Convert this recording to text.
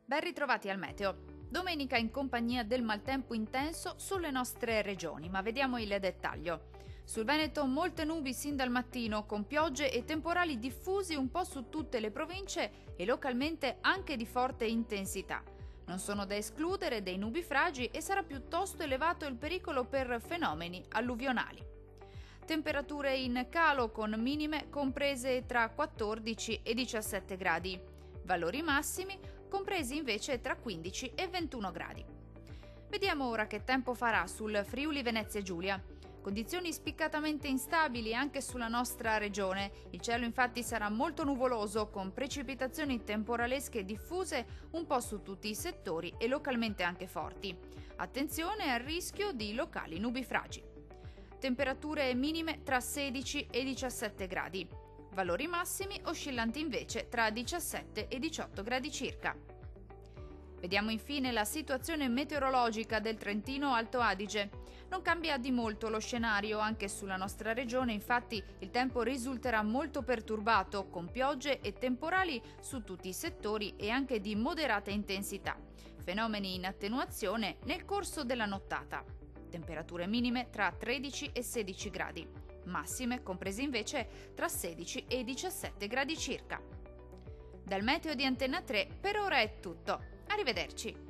Ben ritrovati al meteo. Domenica in compagnia del maltempo intenso sulle nostre regioni, ma vediamo il dettaglio. Sul Veneto molte nubi sin dal mattino, con piogge e temporali diffusi un po' su tutte le province e localmente anche di forte intensità. Non sono da escludere dei nubifragi e sarà piuttosto elevato il pericolo per fenomeni alluvionali. Temperature in calo con minime comprese tra 14 e 17 gradi. Valori massimi compresi invece tra 15 e 21 gradi. Vediamo ora che tempo farà sul Friuli Venezia Giulia. Condizioni spiccatamente instabili anche sulla nostra regione. Il cielo infatti sarà molto nuvoloso con precipitazioni temporalesche diffuse un po' su tutti i settori e localmente anche forti. Attenzione al rischio di locali nubifragi. Temperature minime tra 16 e 17 gradi. Valori massimi oscillanti invece tra 17 e 18 gradi circa. Vediamo infine la situazione meteorologica del Trentino Alto Adige. Non cambia di molto lo scenario anche sulla nostra regione, infatti il tempo risulterà molto perturbato con piogge e temporali su tutti i settori e anche di moderata intensità. Fenomeni in attenuazione nel corso della nottata. Temperature minime tra 13 e 16 gradi. Massime comprese invece tra 16 e 17 gradi circa. Dal meteo di Antenna 3 per ora è tutto. Arrivederci!